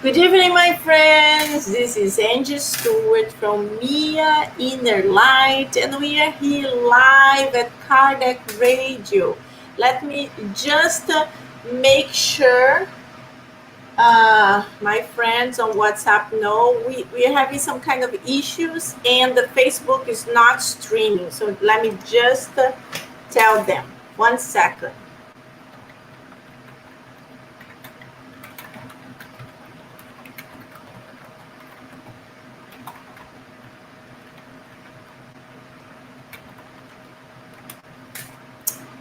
Good evening, my friends. This is Angy Stewart from Mia InnerLight, and we are here live at Kardec Radio. Let me just make sure my friends on WhatsApp know we are having some kind of issues and the Facebook is not streaming. So let me just tell them. 1 second.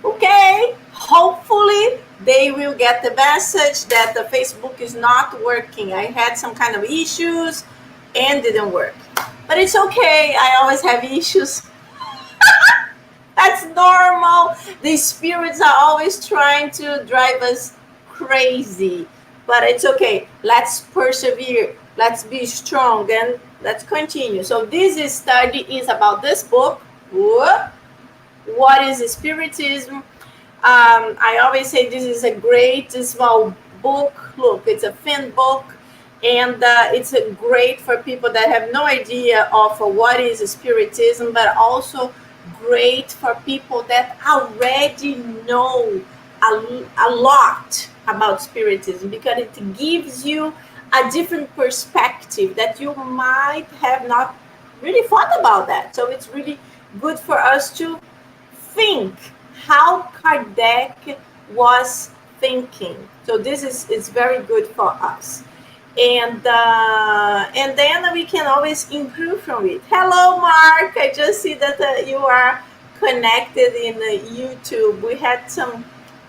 Okay, hopefully they will get the message that the Facebook is not working. I had some kind of issues and didn't work. But it's okay, I always have issues. That's normal. The spirits are always trying to drive us crazy. But it's okay. Let's persevere. Let's be strong and let's continue. So this study is about this book. What is Spiritism? I always say this is a great small book. Look, it's a thin book, and it's great for people that have no idea of what is Spiritism, but also great for people that already know a lot about Spiritism, because it gives you a different perspective that you might have not really thought about that. So it's really good for us to think how Kardec was thinking. So this is very good for us. And then we can always improve from it. Hello, Mark. I just see that you are connected in YouTube. We had some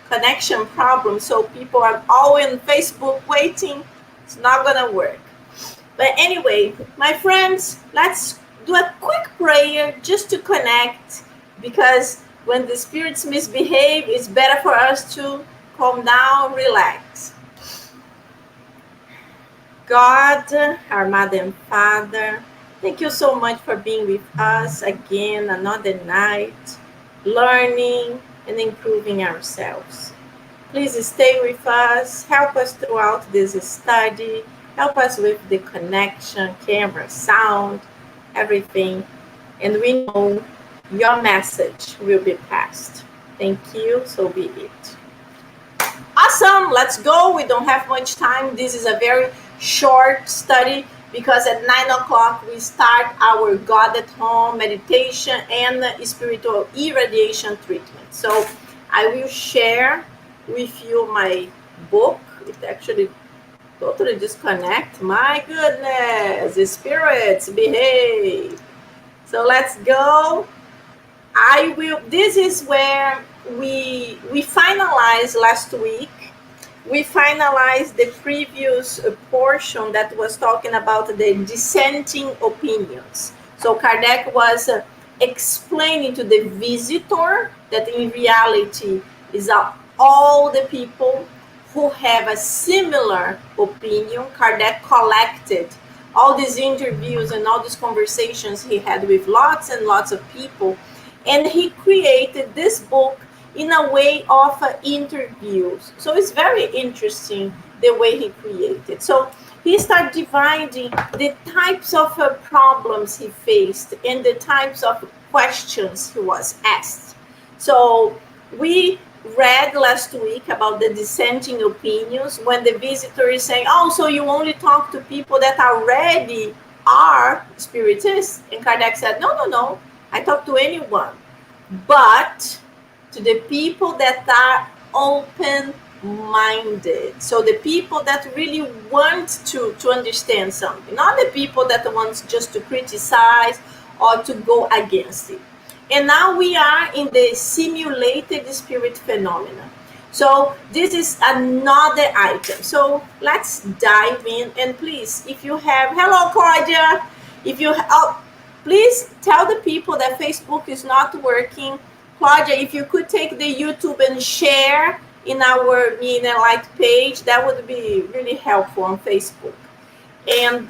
connection problems, so people are all in Facebook waiting. It's not gonna work. But anyway, my friends, let's do a quick prayer just to connect, because when the spirits misbehave, it's better for us to calm down, relax. God, our Mother and Father, thank you so much for being with us again, another night, learning and improving ourselves. Please stay with us, help us throughout this study, help us with the connection, camera, sound, everything. And we know your message will be passed. Thank you, so be it. Awesome, let's go. We don't have much time. This is a very short study because at 9 o'clock we start our God at Home meditation and spiritual irradiation treatment. So I will share with you my book. It actually totally disconnect. My goodness, the spirits behave. So let's go. This is where we finalized last week. We finalized the previous portion that was talking about the dissenting opinions. So Kardec was explaining to the visitor that in reality is all the people who have a similar opinion. Kardec collected all these interviews and all these conversations he had with lots and lots of people, and he created this book in a way of interviews. So it's very interesting the way he created. So he started dividing the types of problems he faced and the types of questions he was asked. So we read last week about the dissenting opinions, when the visitor is saying, oh, so you only talk to people that already are spiritists? And Kardec said, no, I talk to anyone, but to the people that are open-minded. So the people that really want to understand something, not the people that want just to criticize or to go against it. And now we are in the simulated spirit phenomena. So this is another item. So let's dive in. And please, if you have, hello Claudia, if you please tell the people that Facebook is not working. Claudia, if you could take the YouTube and share in our InnerLight page, that would be really helpful on Facebook. And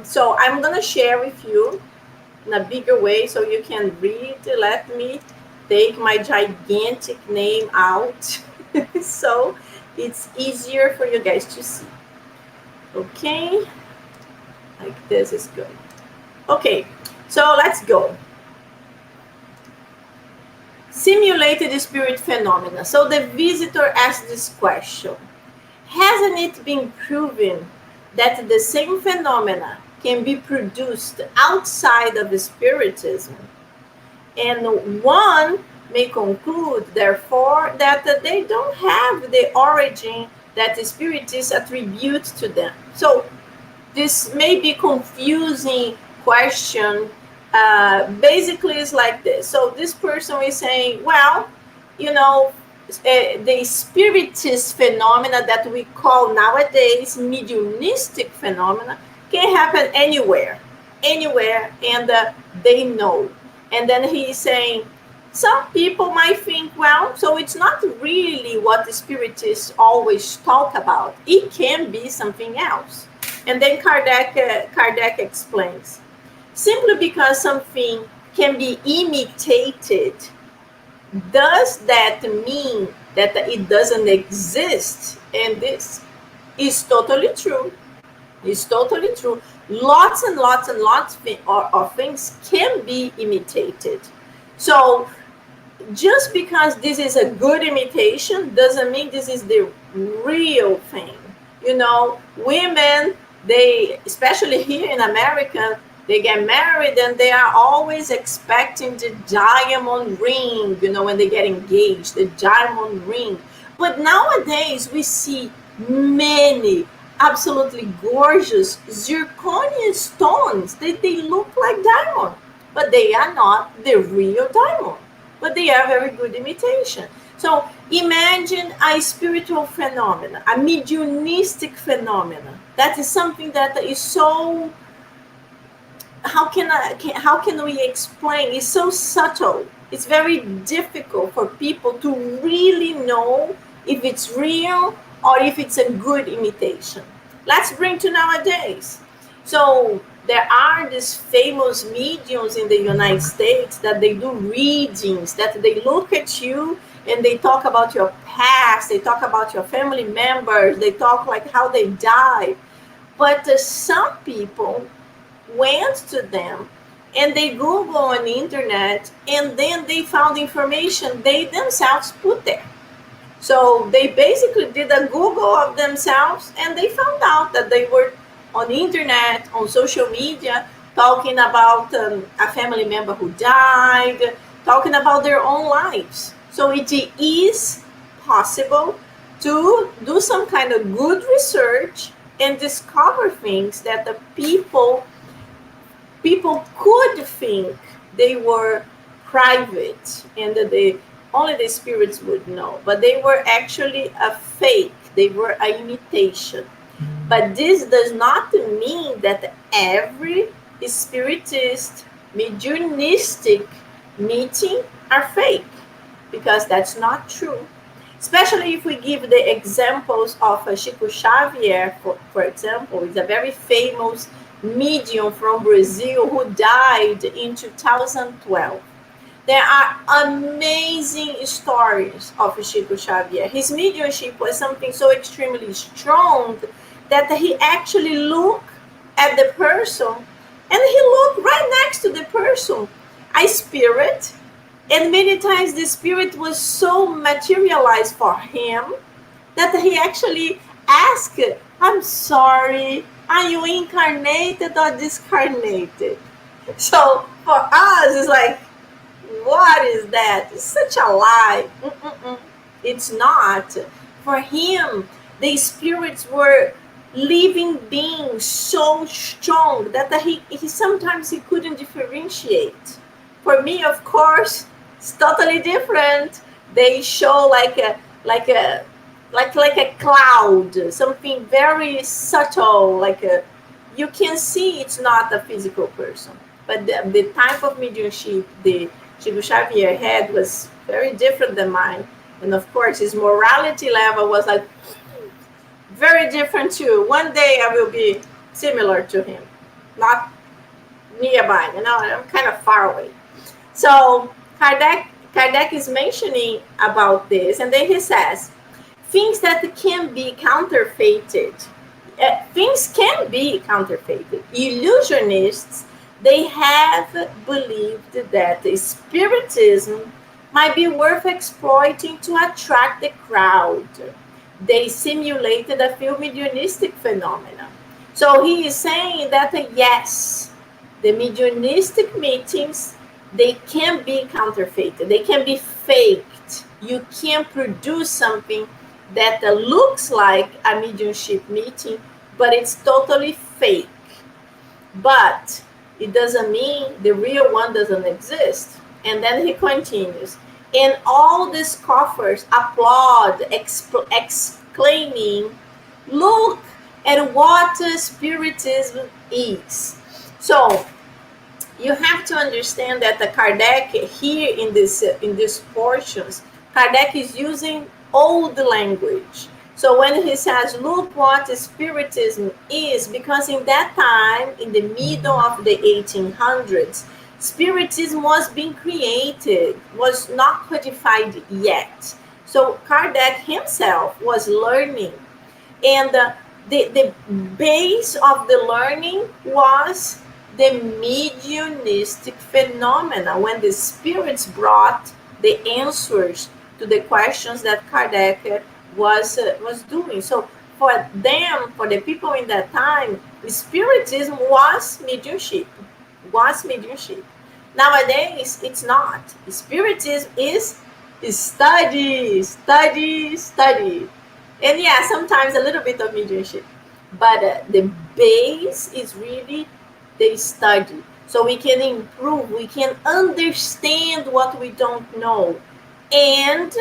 so I'm going to share with you in a bigger way so you can read. Let me take my gigantic name out so it's easier for you guys to see. Okay, like this is good. Okay, so let's go. Simulated spirit phenomena. So the visitor asked this question: hasn't it been proven that the same phenomena can be produced outside of Spiritism? And one may conclude, therefore, that they don't have the origin that the Spiritists attribute to them. So this may be confusing question. Basically, it's like this. So this person is saying, well, you know, the spiritist phenomena that we call nowadays mediumistic phenomena can happen anywhere, and they know. And then he's saying, some people might think, well, so it's not really what the spiritists always talk about. It can be something else. And then Kardec explains, simply because something can be imitated, does that mean that it doesn't exist? And this is totally true. It's totally true. Lots and lots and lots of things can be imitated. So just because this is a good imitation doesn't mean this is the real thing. You know, women, they, especially here in America, they get married and they are always expecting the diamond ring, you know, when they get engaged, the diamond ring. But nowadays we see many absolutely gorgeous zirconia stones. They look like diamond, but they are not the real diamond. But they are very good imitation. So imagine a spiritual phenomenon, a mediumistic phenomenon. That is something that is so, how can we explain? It's so subtle. It's very difficult for people to really know if it's real or if it's a good imitation. Let's bring to nowadays. So there are these famous mediums in the United States that they do readings, that they look at you and they talk about your past, they talk about your family members, they talk like how they died. But some people went to them and they Google on the internet and then they found information they themselves put there. So they basically did a Google of themselves and they found out that they were on the internet, on social media, talking about a family member who died, talking about their own lives. So it is possible to do some kind of good research and discover things that the people could think they were private and that only the spirits would know, but they were actually a fake, they were an imitation. But this does not mean that every spiritist mediumistic meeting are fake, because that's not true. Especially if we give the examples of Chico Xavier, for example, is a very famous medium from Brazil who died in 2012. There are amazing stories of Chico Xavier. His mediumship was something so extremely strong that he actually looked at the person and he looked right next to the person, a spirit. And many times the spirit was so materialized for him that he actually asked, I'm sorry, are you incarnated or discarnated? So for us, it's like, what is that? It's such a lie. It's not. For him, the spirits were living beings so strong that he sometimes he couldn't differentiate. For me, of course, it's totally different. They show like a cloud, something very subtle, you can see it's not a physical person. But the type of mediumship the Chico Xavier had was very different than mine. And of course, his morality level was like very different too. One day I will be similar to him, not nearby, I'm kind of far away. So Kardec is mentioning about this, and then he says, things that can be counterfeited, things can be counterfeited. Illusionists, they have believed that Spiritism might be worth exploiting to attract the crowd. They simulated a few mediumistic phenomena. So he is saying that yes, the mediumistic meetings, they can be counterfeited, they can be faked. You can produce something that looks like a mediumship meeting, but it's totally fake. But it doesn't mean the real one doesn't exist. And then he continues, and all the scoffers applaud, exclaiming, look at what Spiritism is. So you have to understand that the Kardec here in these portions, Kardec is using old language. So when he says, look what Spiritism is, because in that time, in the middle of the 1800s, Spiritism was being created, was not codified yet. So Kardec himself was learning, and the base of the learning was the mediumistic phenomena, when the spirits brought the answers to the questions that Kardec was doing. So for them, for the people in that time, Spiritism was mediumship. Nowadays, it's not. Spiritism is study. And yeah, sometimes a little bit of mediumship. But the base is really the study. So we can improve, we can understand what we don't know. And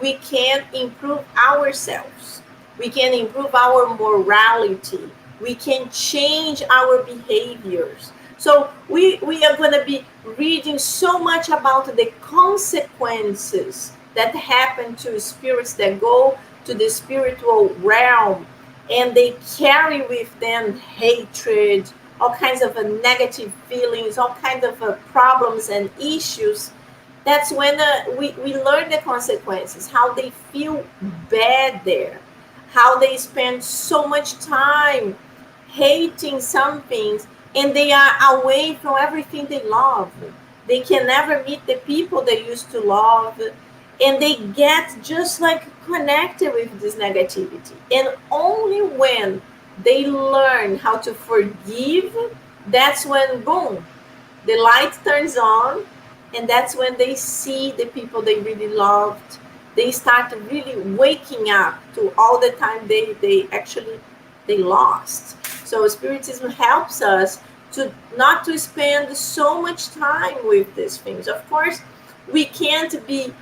we can improve ourselves. We can improve our morality. We can change our behaviors. So we are going to be reading so much about the consequences that happen to spirits that go to the spiritual realm, and they carry with them hatred, all kinds of negative feelings, all kinds of problems and issues. That's when we learn the consequences, how they feel bad there, how they spend so much time hating some things, and they are away from everything they love. They can never meet the people they used to love, and they get just like connected with this negativity. And only when they learn how to forgive, that's when, boom, the light turns on, and that's when they see the people they really loved. They start really waking up to all the time they lost. So Spiritism helps us to not to spend so much time with these things. Of course, we can't be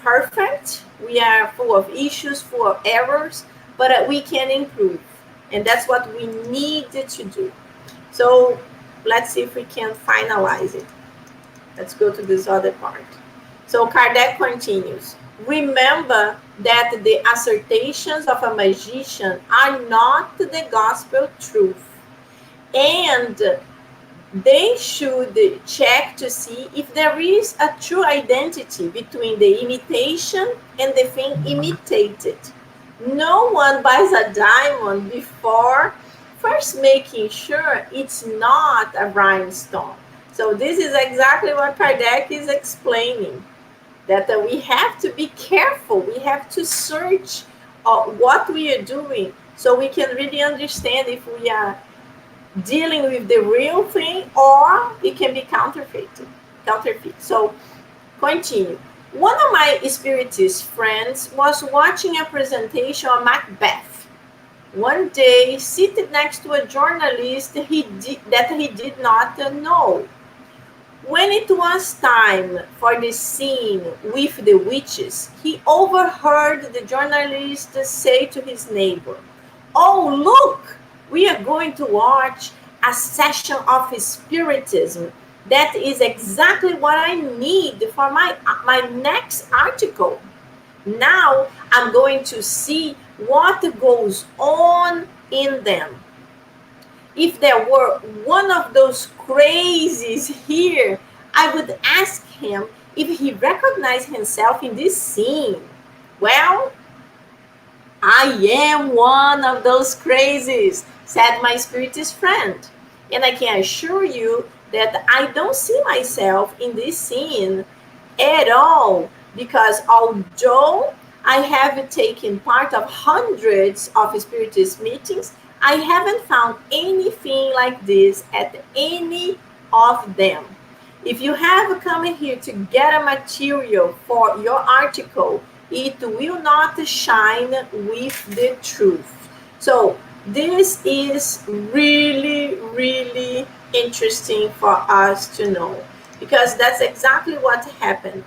perfect. We are full of issues, full of errors, but we can improve. And that's what we need to do. So let's see if we can finalize it. Let's go to this other part. So Kardec continues. Remember that the assertions of a magician are not the gospel truth. And they should check to see if there is a true identity between the imitation and the thing imitated. No one buys a diamond before first making sure it's not a rhinestone. So this is exactly what Kardec is explaining, that we have to be careful. We have to search what we are doing so we can really understand if we are dealing with the real thing or it can be counterfeit. So continue. One of my spiritist friends was watching a presentation of Macbeth. One day, seated next to a journalist that he did not know. When it was time for the scene with the witches, he overheard the journalist say to his neighbor, "Oh, look, we are going to watch a session of Spiritism. That is exactly what I need for my next article. Now I'm going to see what goes on in them. If there were one of those crazies here, I would ask him if he recognized himself in this scene. Well, I am one of those crazies, said my spiritist friend. And I can assure you that I don't see myself in this scene at all, because although I have taken part of hundreds of spiritist meetings, I haven't found anything like this at any of them. If you have come here to get a material for your article, it will not shine with the truth. So this is really, really interesting for us to know, because that's exactly what happened.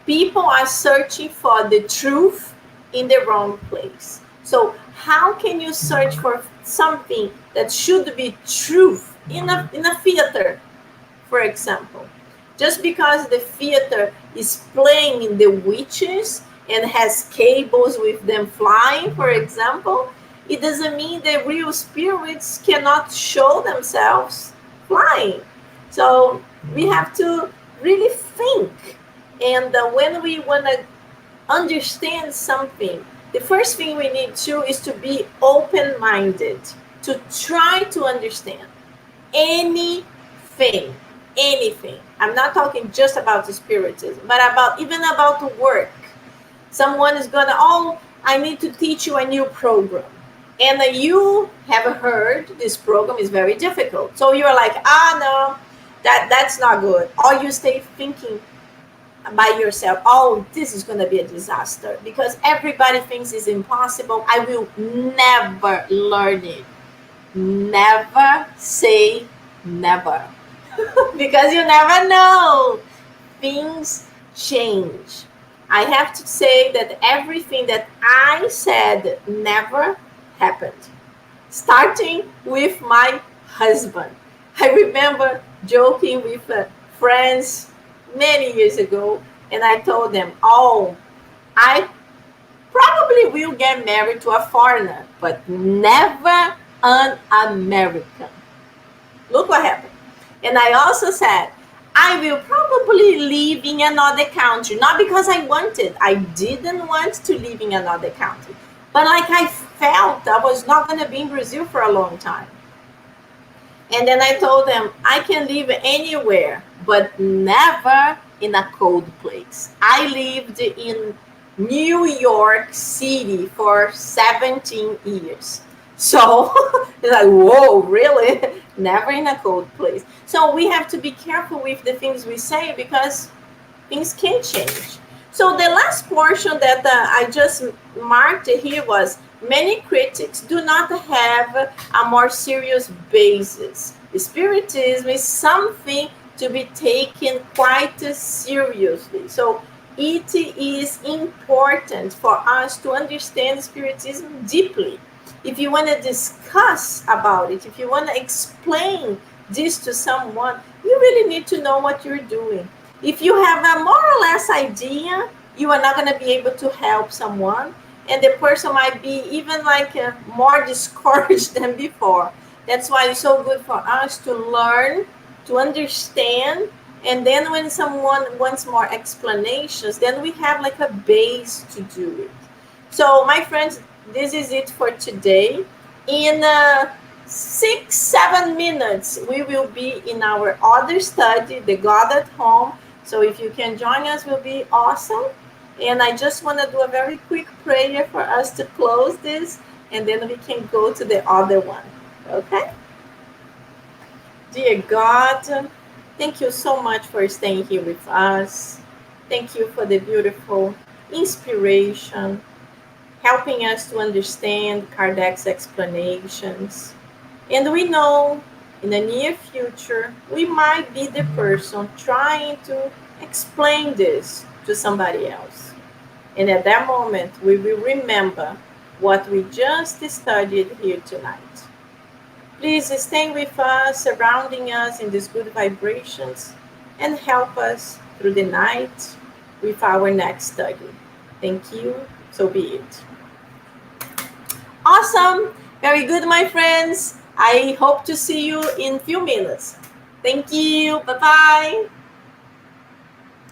People are searching for the truth in the wrong place. So how can you search for something that should be truth in a theater, for example? Just because the theater is playing the witches and has cables with them flying, for example, it doesn't mean the real spirits cannot show themselves flying. So we have to really think. And when we want to understand something, the first thing we need to is to be open-minded, to try to understand anything. I'm not talking just about the spiritism, but even about the work. Someone is gonna, oh, I need to teach you a new program, and you have heard this program is very difficult, so you're like, no, that's not good. Or you stay thinking by yourself, oh, this is gonna be a disaster because everybody thinks it's impossible. I will never learn it. Never say never. Because you never know. Things change. I have to say that everything that I said never happened. Starting with my husband. I remember joking with friends many years ago, and I told them, oh, I probably will get married to a foreigner, but never an American. Look what happened. And I also said, I will probably live in another country, not because I wanted. I didn't want to live in another country, but like I felt I was not going to be in Brazil for a long time. And then I told them, I can live anywhere, but never in a cold place. I lived in New York City for 17 years. So it's like, whoa, really? Never in a cold place. So we have to be careful with the things we say, because things can change. So the last portion that I just marked here was, many critics do not have a more serious basis. Spiritism is something to be taken quite seriously. So it is important for us to understand Spiritism deeply. If you want to discuss about it, if you want to explain this to someone, you really need to know what you're doing. If you have a more or less idea, you are not going to be able to help someone, and the person might be even like more discouraged than before. That's why it's so good for us to learn, to understand, and then when someone wants more explanations, then we have like a base to do it. So my friends, this is it for today. In 6-7 minutes, we will be in our other study, The God at Home. So if you can join us, will be awesome. And I just want to do a very quick prayer for us to close this, and then we can go to the other one. Okay? Dear God, thank you so much for staying here with us. Thank you for the beautiful inspiration, helping us to understand Kardec's explanations. And we know in the near future, we might be the person trying to explain this to somebody else. And at that moment, we will remember what we just studied here tonight. Please stay with us, surrounding us in these good vibrations, and help us through the night with our next study. Thank you. So be it. Awesome. Very good, my friends. I hope to see you in a few minutes. Thank you. Bye-bye.